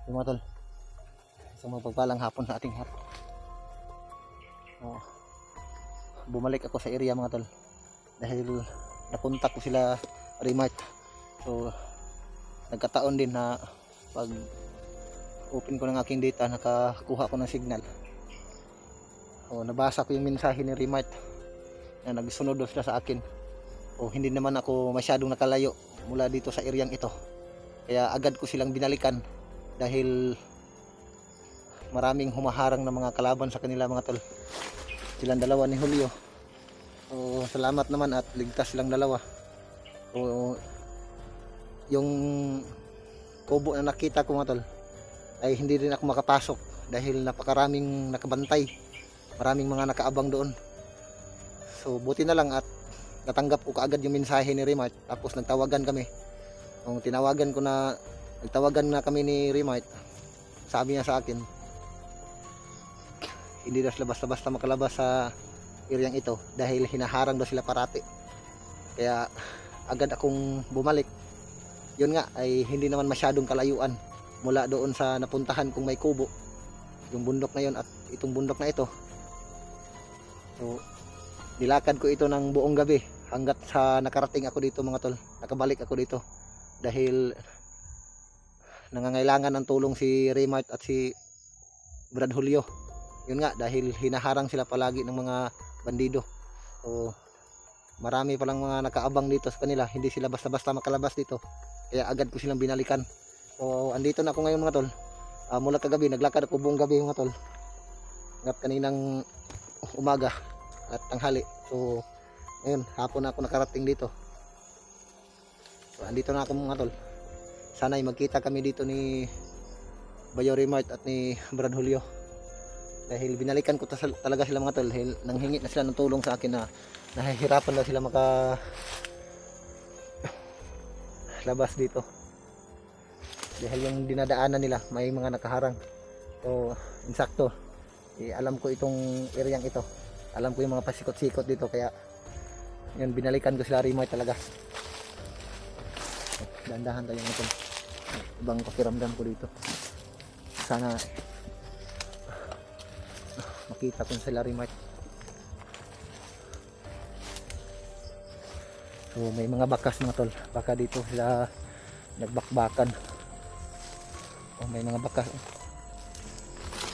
Yung mga tol, isang mapagpalang hapon sa ating lahat. Bumalik ako sa area mga tol dahil napunta ko sila Remart. So nagkataon din na pag open ko ng aking data, nakakuha ko ng signal. Nabasa ko yung mensahe ni Remart na nagsunod sila sa akin. Hindi naman ako masyadong nakalayo mula dito sa areang ito, kaya agad ko silang binalikan dahil maraming humaharang na mga kalaban sa kanila mga tol. Silang dalawa ni Julio. Salamat naman at ligtas silang dalawa. Yung kubo na nakita ko mga tol ay hindi rin ako makapasok dahil napakaraming nakabantay, maraming mga nakaabang doon. So buti na lang at natanggap ko kaagad yung mensahe ni Remart, tapos nagtawagan kami. Nagtawagan na kami ni Remart, sabi niya sa akin hindi daw sila basta-basta makalabas sa areang ito dahil hinaharang daw sila parati. Kaya agad akong bumalik. Yun nga ay hindi naman masyadong kalayuan mula doon sa napuntahan kong may kubo, yung bundok na yun at itong bundok na ito. So nilakad ko ito ng buong gabi hanggat sa nakarating ako dito mga tol. Nakabalik ako dito dahil nangangailangan ng tulong si Remart at si Brad Julio. Yun nga, dahil hinaharang sila palagi ng mga bandido. So marami palang mga nakaabang dito sa kanila, hindi sila basta-basta makalabas dito, kaya agad ko silang binalikan. So andito na ako ngayon mga tol. Mula kagabi naglakad ako buong gabi mga tol, hanggat kaninang umaga at tanghali. So ngayon hapon na ako nakarating dito. So andito na ako mga tol. Sana'y magkita kami dito ni Bayo Remart at ni Brad Julio, dahil binalikan ko talaga sila mga tol. Dahil nanghingi na sila ng tulong sa akin na nahihirapan na sila maka labas dito dahil yung dinadaanan nila may mga nakaharang. So insakto alam ko itong areang ito, alam ko yung mga pasikot-sikot dito, kaya yun, binalikan ko sila Remart talaga. Dahan-dahan tayo mga tol, ibang pakiramdam ko dito. Sana makita ko sila Remart. So may mga bakas mga tol, baka dito sila nagbakbakan. May mga bakas,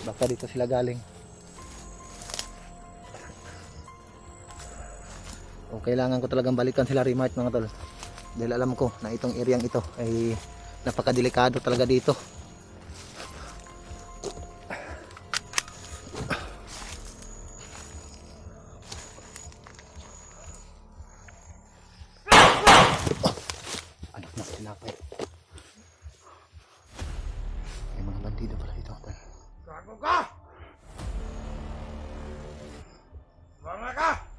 baka dito sila galing. Kailangan ko talagang balikan sila Remart mga tol, dahil alam ko na itong areang ito ay napakadelikado talaga dito. Anak na sinapay. May mga bandido pala dito tol. Gago ka! Banga ka!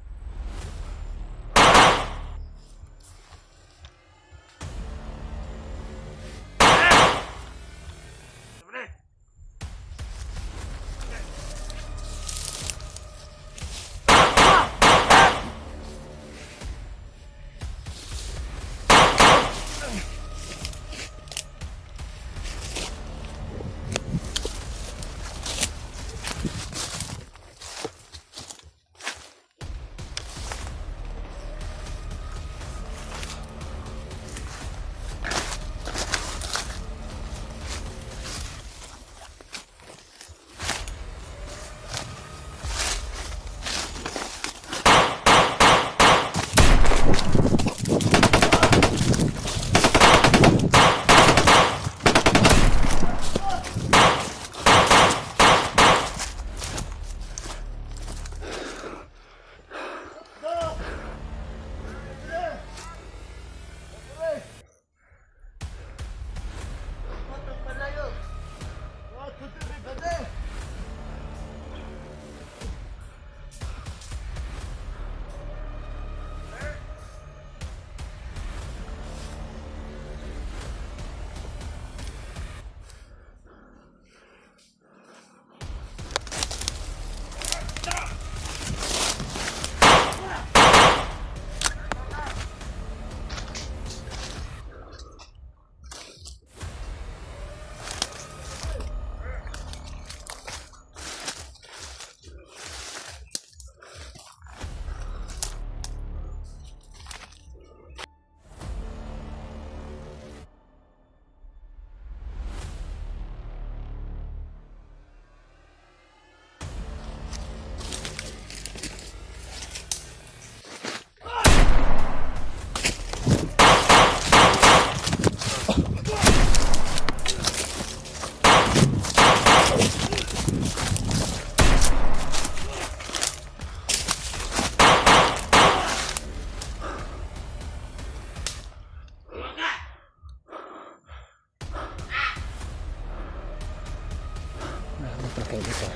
na kayo dito.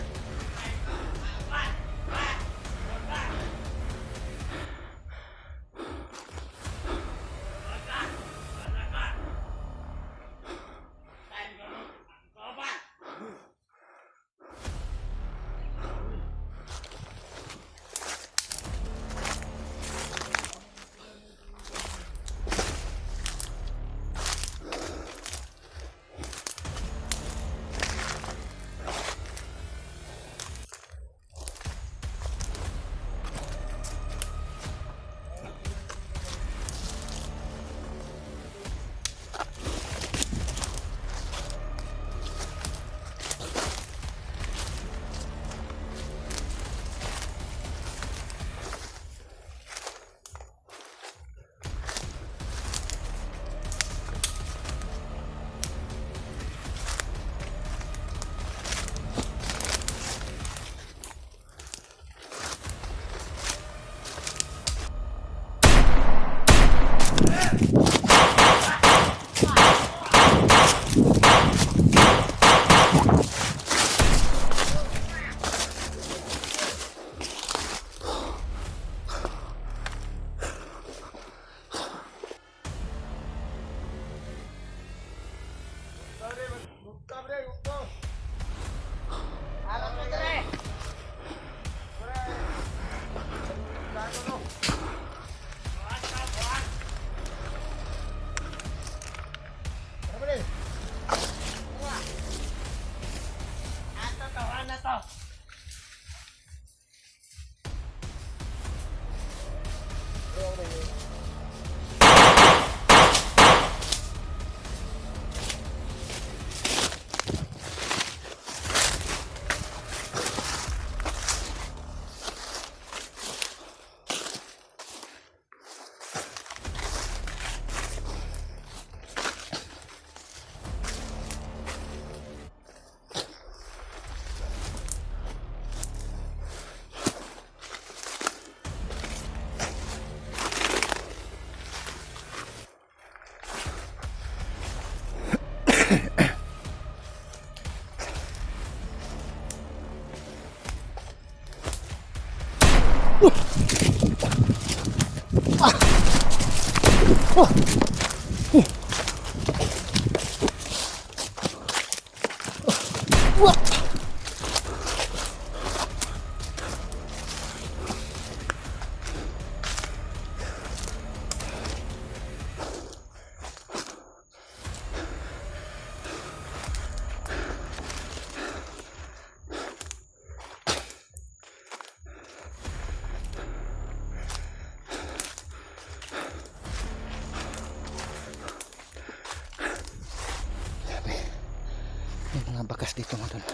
May mga bakas dito mga tol.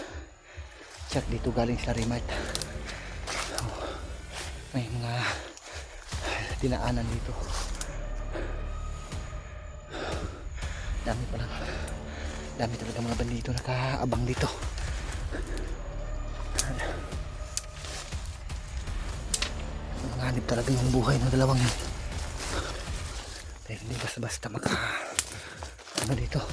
Check dito galing sa Remart. May mga dinaanan dito. Dami pa lang. Dami talaga mga bandito nakaabang dito. Nanganib talaga yung buhay ng dalawang yun. Dahil hindi basta-basta ano dito.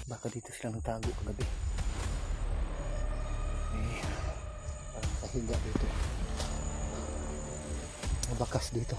Baka dito sila nagtago kagabi. Parang kahiga dito. Mabakas dito.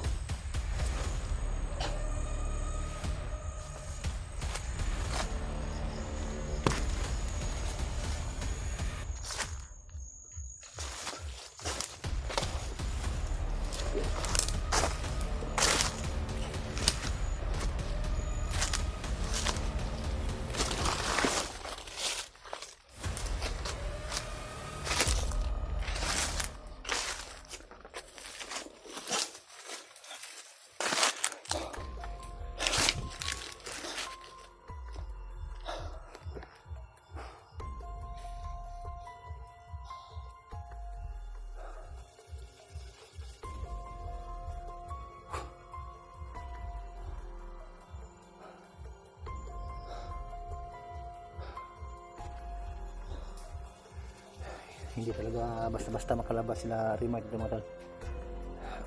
hindi talaga basta-basta makalabas sila Remite dito mga tol,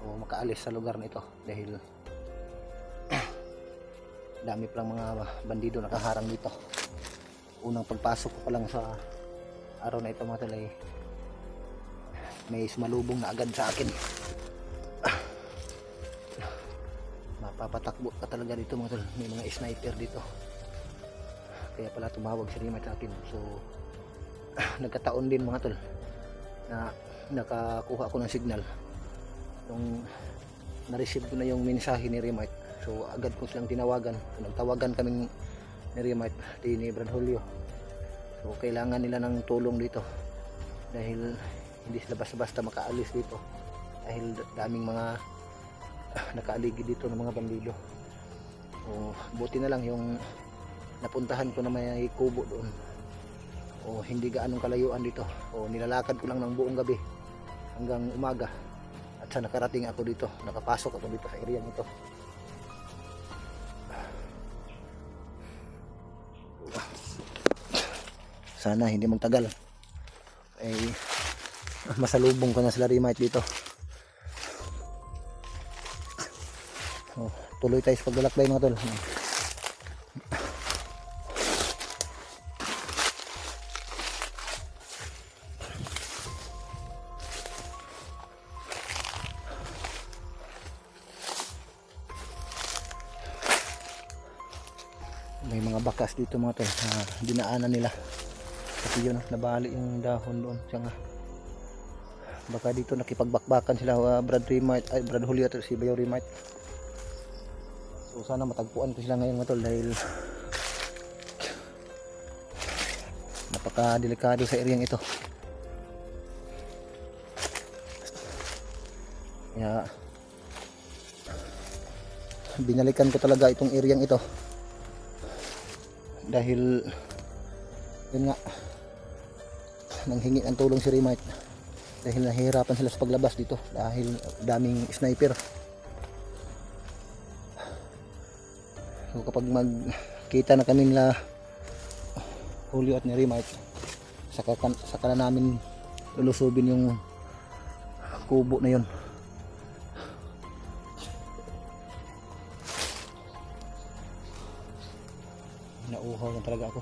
o makaalis sa lugar na ito dahil dami palang mga bandido nakaharang dito. Unang pagpasok ko pa lang sa araw na ito mga tol ay may sumalubong na agad sa akin. Mapapatakbo ka talaga dito mga tol, may mga sniper dito, kaya pala tumawag si Remite sa akin. So nagkataon din mga tol na nakakuha ako ng signal nung na-receive ko na yung mensahe ni Remite. So agad ko silang tinawagan. So, nagtawagan kaming ni Remite ni Brad Julio. So kailangan nila ng tulong dito dahil hindi sila basta-basta makaalis dito dahil daming mga nakaaligid dito ng mga bandido. O buti na lang yung napuntahan ko na may kubo doon, o hindi gaanong kalayuan dito, o nilalakad ko lang ng buong gabi hanggang umaga, at sa nakarating ako dito, nakapasok ako dito sa area nito. Sana hindi magtagal ay masalubong ko na sila Remite dito. So, tuloy tayo sa paglalakbay mga tol. May mga bakas dito mga tol na dinaanan nila, kasi yun nabali yung dahon doon siya nga. Baka dito nakipagbakbakan sila Brad Julio at si Bayo Remite. So sana matagpuan ko sila ngayon mga tol dahil napaka-delikado sa area ito. Kaya binalikan ko talaga itong area ito dahil yun nga, nanghingi ng tulong si Remite dahil nahihirapan sila sa paglabas dito dahil daming sniper. So kapag magkita na kami nila Julio at ni Remite, saka na namin lulusubin yung kubo na yun. Nauuhaw na talaga ako.